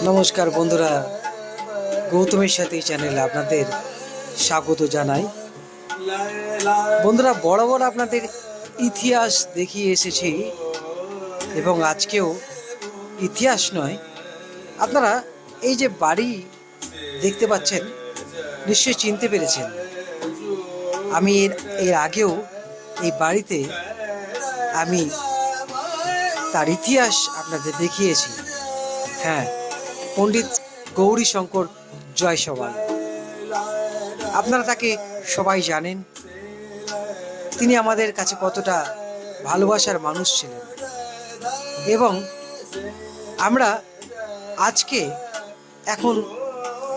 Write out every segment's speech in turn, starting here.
নমস্কার বন্ধুরা, গৌতমের সাথে চ্যানেলে আপনাদের স্বাগত জানাই। বন্ধুরা, বরাবর আপনাদের ইতিহাস দেখিয়ে এসেছি এবং আজকেও ইতিহাস নয়, আপনারা এই যে বাড়ি দেখতে পাচ্ছেন নিশ্চয়ই চিনতে পেরেছেন। আমি এর আগেও এই বাড়িতে আমি তার ইতিহাস আপনাদের দেখিয়েছি। হ্যাঁ, পণ্ডিত গৌরীশঙ্কর জয়সওয়াল, আপনারা তাকে সবাই জানেন। তিনি আমাদের কাছে কতটা ভালোবাসার মানুষ ছিলেন এবং আমরা আজকে এখন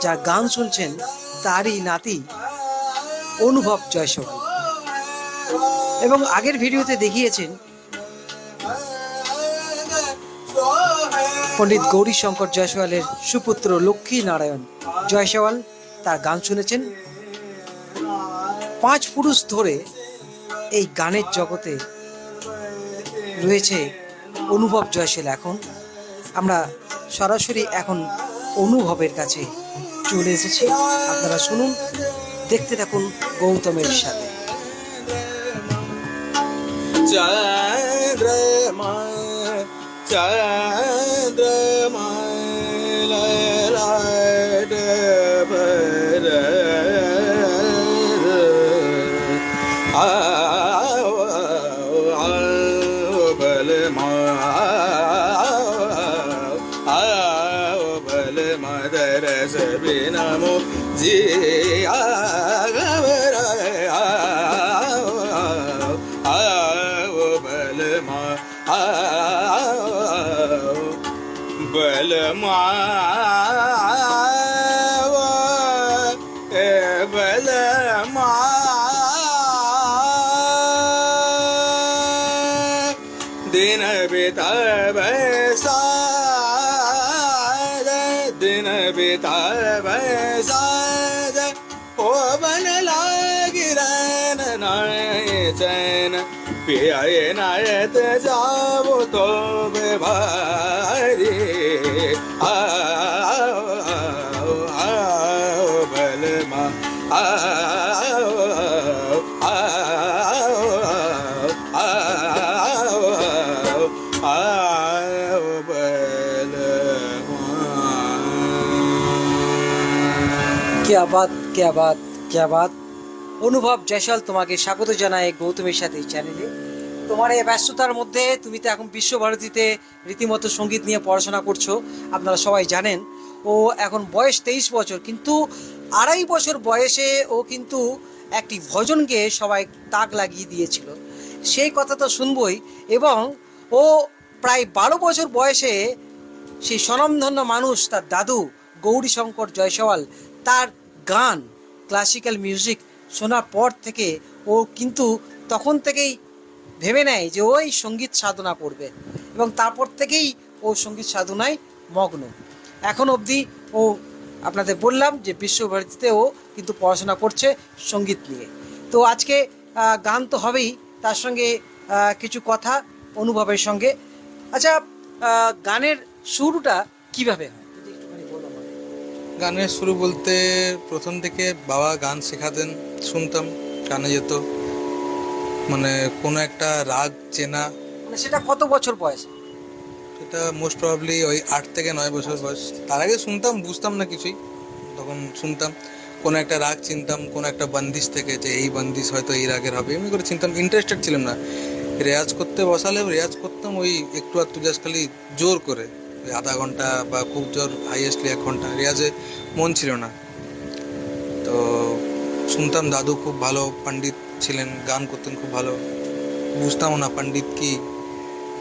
যার গান শুনছেন তারই নাতি অনুভব জয়সওয়াল। এবং আগের ভিডিওতে দেখিয়েছেন পণ্ডিত গৌরীশঙ্কর জয়সওয়ালের সুপুত্র লক্ষ্মী নারায়ণ জয়সওয়াল, তার গান শুনেছেন। 5 পুরুষ ধরে এই গানের জগতে রয়েছে অনুভব জয়সওয়াল। এখন আমরা সরাসরি এখন অনুভবের কাছে চলে এসেছি। আপনারা শুনুন, দেখতে থাকুন গৌতমের সাথে। नमो जी बलमा बलमा दिन बिताब दिन बिताब ओ बन लागिरन नाय चैन पियाए नायत जाबो तो बेभारी बलमा क्या बात, क्या बात, क्या बात। অনুভব জয়সওয়াল, তোমাকে স্বাগত জানাই গৌতমের সাথে চ্যানেলে। তোমার এই ব্যস্ততার মধ্যে তুমি তো এখন বিশ্বভারতীতে রীতিমতো সঙ্গীত নিয়ে পড়াশোনা করছো, আপনারা সবাই জানেন। ও এখন বয়স 23 বছর, কিন্তু 2.5 বছর বয়সে ও কিন্তু একটি ভজনকে সবাই তাক লাগিয়ে দিয়েছিল, সেই কথা তো শুনবই। এবং ও প্রায় 12 বছর বয়সে সেই স্বনামধন্য মানুষ তার দাদু গৌরীশঙ্কর জয়সওয়াল, তার গান ক্লাসিক্যাল মিউজিক শোনার পর থেকে ও কিন্তু তখন থেকেই ভেবে নেয় যে ওই সঙ্গীত সাধনা করবে এবং তারপর থেকেই ও সঙ্গীত সাধনায় মগ্ন। এখন অবধি ও আপনাদের বললাম যে বিশ্বভারতীতে ও কিন্তু পড়াশোনা করছে সঙ্গীত নিয়ে। তো আজকে গান তো হবেই, তার সঙ্গে কিছু কথা অনুভবের সঙ্গে। আচ্ছা, গানের শুরুটা কিভাবে হয়? গানের শুরু বলতে প্রথম থেকে বাবা গান শেখাতেন, শুনতাম, কানে যেত। মানে কোনো একটা রাগ চেনা, মানে সেটা কত বছর বয়স? সেটা মোস্ট প্রবাবলি ওই 8 থেকে 9 বছর বয়স। তার আগে শুনতাম, বুঝতাম না কিছুই, তখন শুনতাম, কোনো একটা রাগ চিনতাম, কোনো একটা বন্দিশ থেকে যে এই বন্দিশ হয়তো এই রাগের হবে, এমনি করে চিনতাম। ইন্টারেস্টেড ছিলাম না। রেয়াজ করতে বসালেও রেয়াজ করতাম ওই একটু আধটু, জাস্ট খালি জোর করে আধা ঘন্টা বা খুব জোর হাইয়েস্টলি 1 ঘন্টা। রেয়াজে মন ছিল না। তো শুনতাম, দাদু খুব ভালো পণ্ডিত ছিলেন, গান করতেন খুব ভালো। বুঝতামও না পণ্ডিত কি,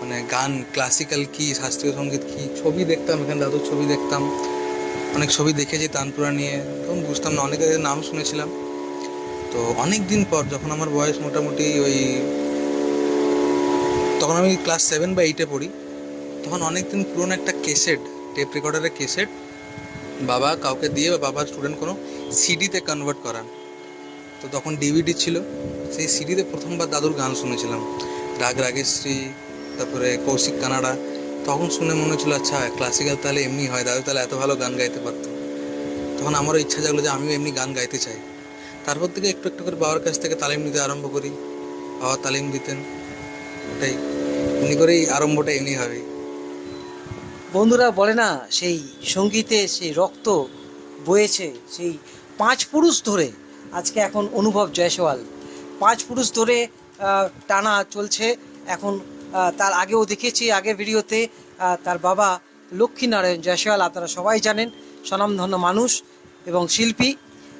মানে গান ক্লাসিক্যাল কি, শাস্ত্রীয় সঙ্গীত কি। ছবি দেখতাম, এখানে দাদুর ছবি দেখতাম, অনেক ছবি দেখেছি তানপুরা নিয়ে, তখন বুঝতাম না। অনেকের নাম শুনেছিলাম। তো অনেক দিন পর যখন আমার বয়স মোটামুটি ওই, তখন আমি ক্লাস 7 বা 8-এ পড়ি, তখন অনেকদিন পুরনো একটা ক্যাসেট, টেপ রেকর্ডারের ক্যাসেট বাবা কাউকে দিয়ে, বা বাবার স্টুডেন্ট কোনো সিডিতে কনভার্ট করান। তো তখন ডিভিডি ছিল, সেই সিডিতে প্রথমবার দাদুর গান শুনেছিলাম। রাগ রাগেশ্রী, তারপরে কৌশিক কানাডা। তখন শুনে মনে হচ্ছিল আচ্ছা ক্লাসিক্যাল তাহলে এমনি হয়, দাদু তাহলে এত ভালো গান গাইতে পারতো। তখন আমারও ইচ্ছা জাগলো যে আমিও এমনি গান গাইতে চাই। তারপর থেকে একটু একটু করে বাবার কাছ থেকে তালিম নিতে আরম্ভ করি। বাবা তালিম দিতেন, ওটাই এমনি করেই আরম্ভটা এমনি হবে। বন্ধুরা বলে না, সেই সঙ্গীতে সেই রক্ত বয়েছে সেই 5 পুরুষ ধরে। আজকে এখন অনুভব জয়সওয়াল 5 পুরুষ ধরে টানা চলছে এখন। তার আগেও দেখেছি আগের ভিডিওতে তার বাবা লক্ষ্মীনারায়ণ জয়সওয়াল, আপনারা সবাই জানেন, স্বনামধন্য মানুষ এবং শিল্পী।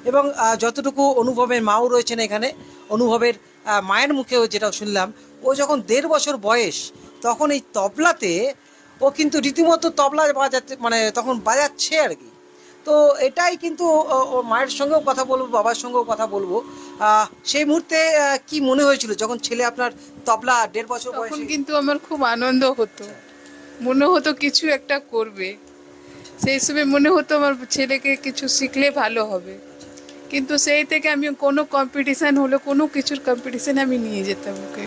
এবং যতটুকু অনুভবের মাও রয়েছেন এখানে, অনুভবের মায়ের মুখেও যেটা শুনলাম, ও যখন 1.5 বছর বয়স তখন এই তবলাতে ও কিন্তু রীতিমতো তবলা বাজাতে, মানে তখন বাজাচ্ছে আর কি। তো এটাই কিন্তু ও মায়ের সঙ্গেও কথা বলবো, বাবার সঙ্গেও কথা বলবো। সেই মুহূর্তে কি মনে হয়েছিল যখন ছেলে আপনার তবলা 1.5 বছর তখন বয়সে? কিন্তু আমার খুব আনন্দ হতো, মনে হতো কিছু একটা করবে। সেই সময় মনে হতো আমার ছেলেকে কিছু শিখলে ভালো হবে। কিন্তু সেই থেকে আমি কোনো কম্পিটিশান হলো, কোনো কিছুর কম্পিটিশানে আমি নিয়ে যেতাম ওকে,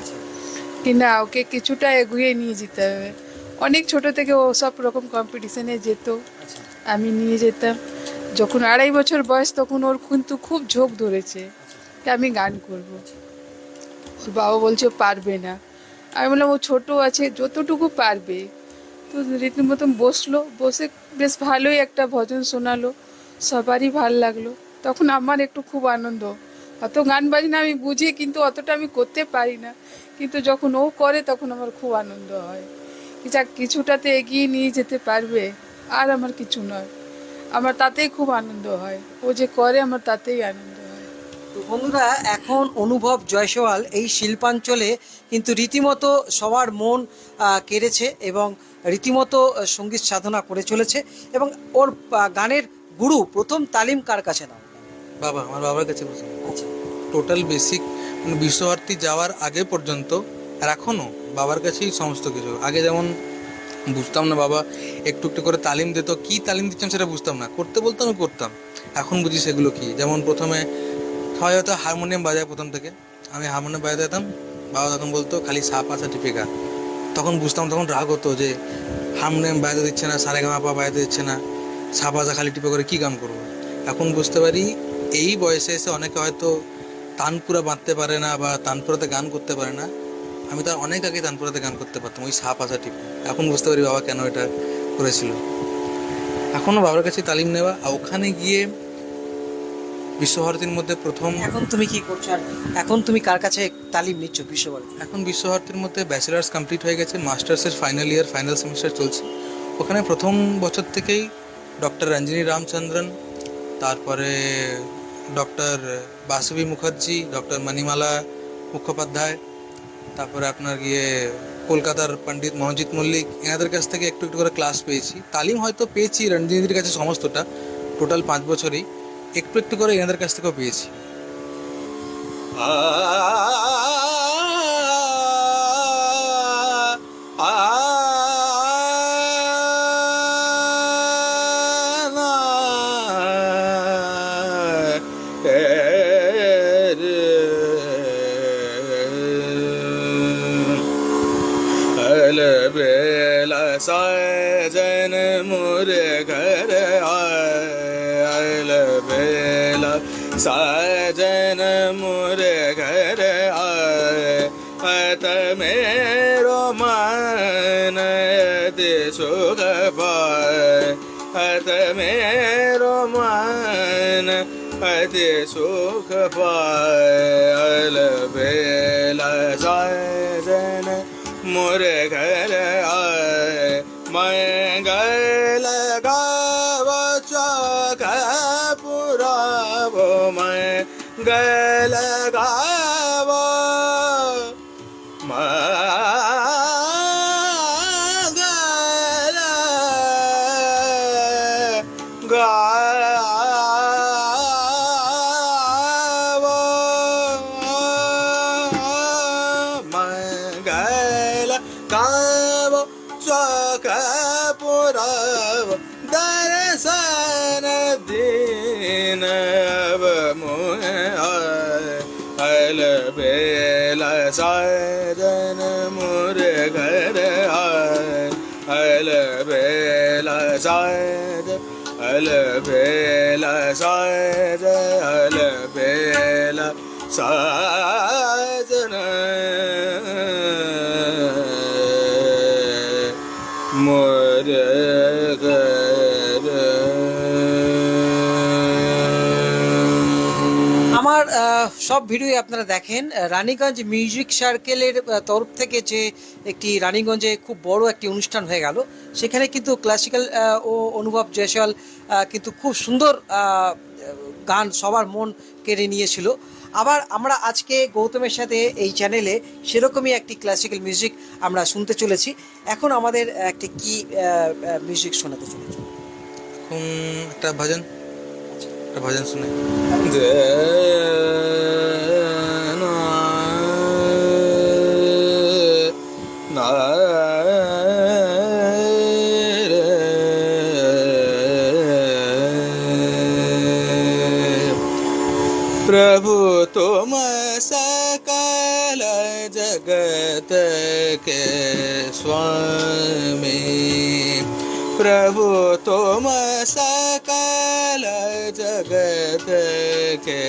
কি না ওকে কিছুটা এগিয়ে নিয়ে যেতে হবে। অনেক ছোট থেকে ও সব রকম কম্পিটিশানে যেত, আমি নিয়ে যেতাম। যখন 2.5 বছর বয়স তখন ওর কিন্তু খুব ঝোঁক ধরেছে যে আমি গান করব। ওর বাবা বলছে ও পারবে না। আমি বললাম ও ছোটো আছে, যতটুকু পারবে। তো রীতিমতন বসলো, বসে বেশ ভালোই একটা ভজন শোনালো, সবারই ভাল লাগলো। তখন আমার একটু খুব আনন্দ। অত গান বাজনা আমি বুঝি কিন্তু অতটা আমি করতে পারি না, কিন্তু যখন ও করে তখন আমার খুব আনন্দ হয়। যাক কিছুটাতে এগিয়ে নিয়ে যেতে পারবে, আর আমার কিছু নয়, আমার তাতেই খুব আনন্দ হয়। ও যে করে আমার তাতেই আনন্দ হয়। তো বন্ধুরা এখন অনুভব জয়সওয়াল এই শিল্পাঞ্চলে কিন্তু রীতিমতো সবার মন কেড়েছে এবং রীতিমতো সঙ্গীত সাধনা করে চলেছে। এবং ওর গানের গুরু প্রথম তালিম কার কাছে নাও? বাবা, আমার বাবার কাছে বসে আচ্ছা, টোটাল বেসিক মানে বিশ্বভারতী যাওয়ার আগে পর্যন্ত আর এখনও বাবার কাছেই সমস্ত কিছু। আগে যেমন বুঝতাম না, বাবা একটু একটু করে তালিম দিত, কী তালিম দিচ্ছেন সেটা বুঝতাম না, করতে বলতাম আমি করতাম। এখন বুঝি সেগুলো কী। যেমন প্রথমে সবাই হয়তো হারমোনিয়াম বাজায়, প্রথম থেকে আমি হারমোনিয়াম বাজাতে যেতাম, বাবা তখন বলতো খালি সা পা সা টিপে গা। তখন বুঝতাম, তখন রাগ হতো যে হারমোনিয়াম বাজাতে দিচ্ছে না, সারে গামা পা বাজাতে দিচ্ছে না, সা পা সা খালি টিপে করে কী গান করবো। এখন বুঝতে পারি এই বয়সে এসে অনেকে হয়তো তানপুরা বাঁধতে পারে না বা তানপুরাতে গান করতে পারে না। আমি তার অনেক আগে তানপুরাতে গান করতে পারতাম ওই সা পাশা টিপে। এখন বুঝতে পারি বাবা কেন এটা করেছিল। এখনও বাবার কাছে তালিম নেওয়া, আর ওখানে গিয়ে বিশ্বভারতীর মধ্যে প্রথম। এখন তুমি কি করছো আর এখন তুমি কার কাছে তালিম নিচ্ছ বিশ্বভারতী? এখন বিশ্বভারতীর মধ্যে ব্যাচেলার্স কমপ্লিট হয়ে গেছে, মাস্টার্সের ফাইনাল ইয়ার ফাইনাল সেমিস্টার চলছে। ওখানে প্রথম বছর থেকেই ডক্টর রঞ্জিনী রামচন্দ্রন, তারপরে ডক্টর বাসবী মুখার্জি, ডক্টর মণিমালা মুখোপাধ্যায়, তারপরে আপনার গিয়ে কলকাতার পণ্ডিত মনোজিৎ মল্লিক, এনাদের কাছ থেকে একটু একটু করে ক্লাস পেয়েছি। তালিম হয়তো পেয়েছি রঞ্জিনীদের কাছে সমস্তটা, টোটাল 5 বছরই একটু একটু করে এনাদের কাছ থেকেও পেয়েছি। बेला साजन मोरे घर आयल, बेला साजन मोरे घर आए, हत मेरो मन यदि सुख पाए, हत मेरो मन अति सुख पाए। अल बेला साजन मोरे घर आए, मंगल गाव चौक पुराव, मंगल गाव मंगल गाव, मंगल गाव चौक पुराव, दर्शन दीन अब मोह आए। अल बेला साजन मोरे घर अलबेला साज अलबेला साज अलबेला साजन मोर घर আমার সব ভিডিও আপনারা দেখেন রানীগঞ্জ মিউজিক সার্কেলের তরফ থেকে যে একটি রানীগঞ্জে খুব বড় একটি অনুষ্ঠান হয়ে গেল, সেখানে কিন্তু ক্লাসিক্যাল ও অনুভব জয়সওয়াল কিন্তু খুব সুন্দর গান সবার মন কেড়ে নিয়েছিল। আবার আমরা আজকে গৌতমের সাথে এই চ্যানেলে সেরকমই একটি ক্লাসিক্যাল মিউজিক আমরা শুনতে চলেছি। এখন আমাদের একটি কি মিউজিক শোনাতে চলেছি? একটা ভজন শুনে प्रभु तुम सकल जगत के स्वामी प्रभु तुम सकल जगत के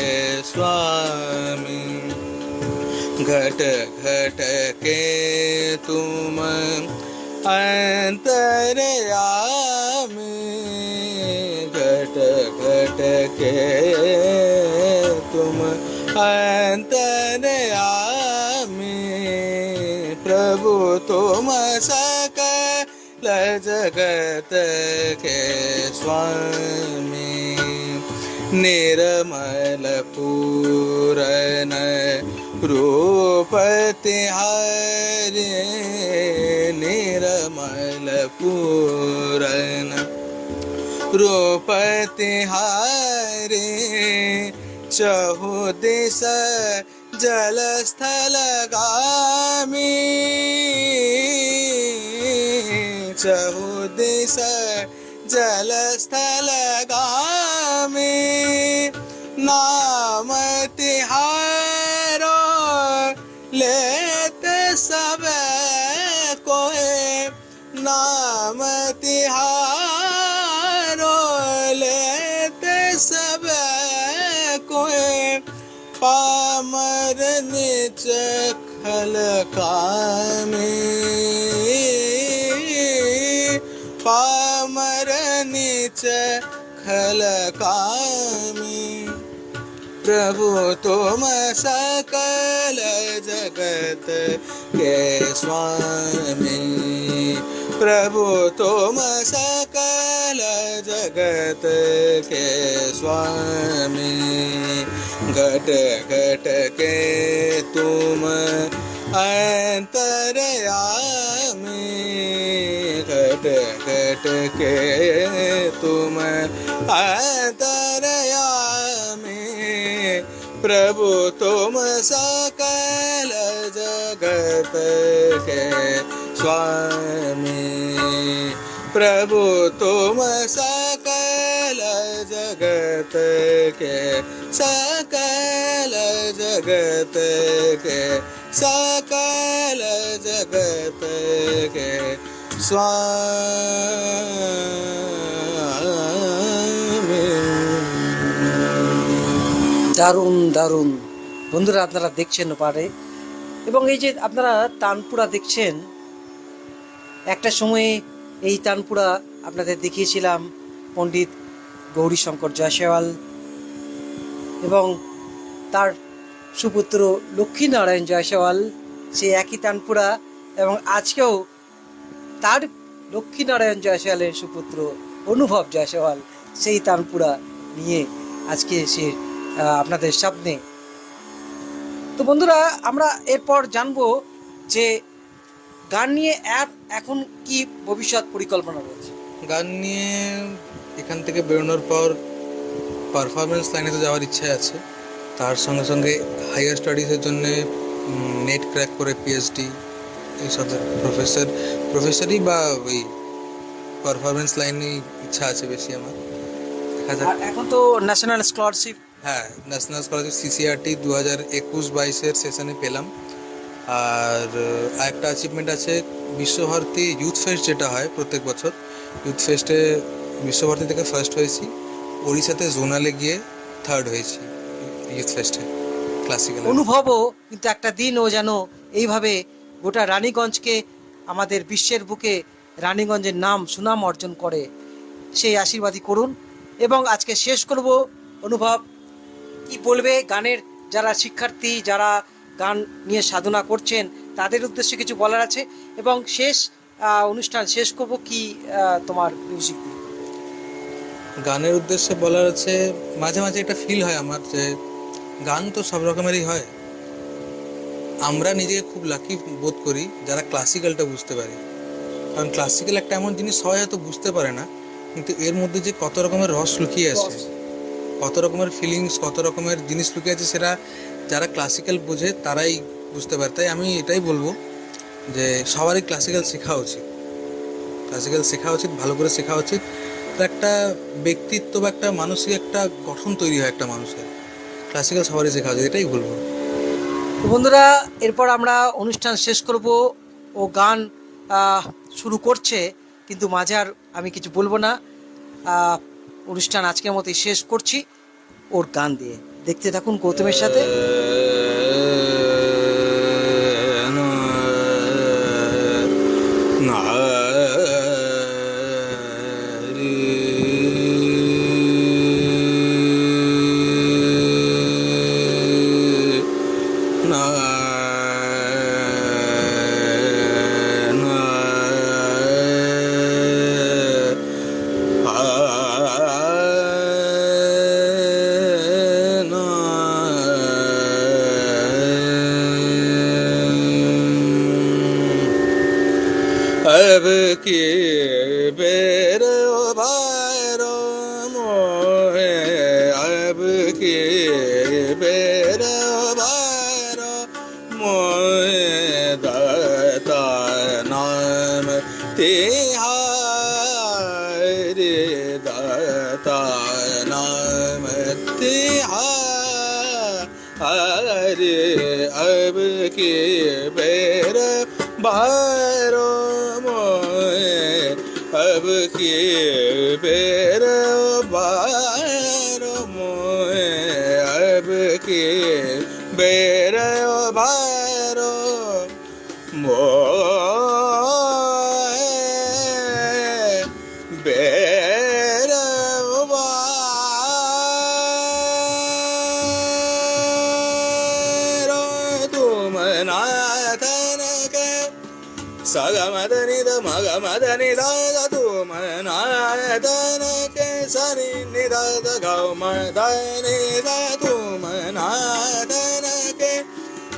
स्वामी घट घट के तुम अंतर्यामी घट घट के तुम अंतर्यामी प्रभु तुम सकल जगत के स्वामी निर्मल पूरन रूप तिहारे निर्मल पूरन रूप तिहारे चहु दिश जल स्थल गामी चहु दिश जल स्थल गामी नाम तिहारो लेत सब कोई नाम तिहारो लेत सब कोई पामर नीच खल कामी पामर नीच खल कामी प्रभु तुम सकल जगत के स्वामी प्रभु तुम सकल जगत के स्वामी घट घट के तुम अंतर्यामी घट घट के तुम अंतर्यामी प्रभु तुम सकल जगत के स्वामी प्रभु तुम सकल जगत के सकल जगत के सकल जगत के स्वामी দারুণ দারুণ বন্ধুরা, আপনারা দেখছেন পারে, এবং এই যে আপনারা তানপুরা দেখছেন, একটা সময়ে এই তানপুরা আপনাদের দেখিয়েছিলাম পণ্ডিত গৌরীশঙ্কর জয়সওয়াল এবং তার সুপুত্র লক্ষ্মীনারায়ণ জয়সওয়াল, সেই একই তানপুরা, এবং আজকেও তার লক্ষ্মীনারায়ণ জয়সওয়ালের সুপুত্র অনুভব জয়সওয়াল সেই তানপুরা নিয়ে আজকে সে আপনাদের সামনে। তো বন্ধুরা, আমরা এরপর জানবো যে গান নিয়ে এখন কি ভবিষ্যৎ পরিকল্পনা রয়েছে। গান নিয়ে এখান থেকে বেরোনোর পর পারফরমেন্স লাইনে তো যাওয়ার ইচ্ছা আছে, তার সঙ্গে সঙ্গে হায়ার স্টাডিজের জন্য নেট ক্র্যাক করে পিএইচডি এইসবের প্রফেসরই বা ওই পারফরমেন্স লাইনে ইচ্ছা আছে বেশি আমার। আর এখন তো ন্যাশনাল স্কলারশিপ, হ্যাঁ, ন্যাশনাল স্কলারশিপ সিসিআরটি 2021-22 সেশনে পেলাম, আর একটা অ্যাচিভমেন্ট আছে, বিশ্বভারতী ইউথ ফেস্ট যেটা হয় প্রত্যেক বছর, ইউথ ফেস্টে বিশ্বভারতী থেকে ফার্স্ট হয়েছি, ওড়িশাতে জোনালে গিয়ে থার্ড হয়েছি ইউথ ফেস্টে ক্লাসিক্যাল। অনুভবও কিন্তু একটা দিন ও যেন এইভাবে গোটা রানীগঞ্জকে, আমাদের বিশ্বের বুকে রানীগঞ্জের নাম সুনাম অর্জন করে, সেই আশীর্বাদই করুন। এবং আজকে শেষ করব, অনুভব কি বলবে গানের যারা শিক্ষার্থী, যারা গান নিয়ে সাধনা করছেন তাদের উদ্দেশ্যে কিছু বলার আছে? এবং শেষ অনুষ্ঠান শেষ করব কি তোমার মিউজিক দিয়ে? গানের উদ্দেশ্যে বলার আছে, মাঝে মাঝে একটা ফিল হয় আমার যে গান তো সব রকমেরই হয়, আমরা নিজেকে খুব লাকি বোধ করি যারা ক্লাসিক্যালটা বুঝতে পারি। কারণ ক্লাসিক্যাল একটা এমন জিনিস সবাই হয়তো বুঝতে পারে না, কিন্তু এর মধ্যে যে কত রকমের রস লুকিয়ে আছে, কত রকমের ফিলিংস, কত রকমের জিনিস লুকিয়ে আছে, সেটা যারা ক্লাসিক্যাল বোঝে তারাই বুঝতে পারে। তাই আমি এটাই বলবো যে সবারই ক্লাসিক্যাল শেখা উচিত, ক্লাসিক্যাল শেখা উচিত, ভালো করে শেখা উচিত। তো একটা ব্যক্তিত্ব বা একটা মানসিক একটা গঠন তৈরি হয় একটা মানুষের, ক্লাসিক্যাল সবারই শেখা উচিত, এটাই বলবো। তো বন্ধুরা, এরপর আমরা অনুষ্ঠান শেষ করব। ও গান শুরু করছে, কিন্তু মাঝে আর আমি কিছু বলবো না। অনুষ্ঠান আজকের মতোই শেষ করছি ওর গান দিয়ে। দেখতে থাকুন গৌতমের সাথে। अब की बेर भारो मोहे, अब की बेर भारो मोहे, दाता नाम तिहारी, दाता नाम तिहारी, अब की बेर भारो मोहे, अब की बेर भारो मोहे, अब की बेर भारो मोहे, बेर भारो तुम नाथन के सगमदनि द मगमदनि द तुम नाथन के सनि निद द गमदनि द तुम नाथन के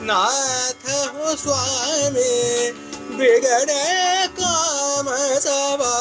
नाथ हो स्वामी, बिगड़े काम सवारो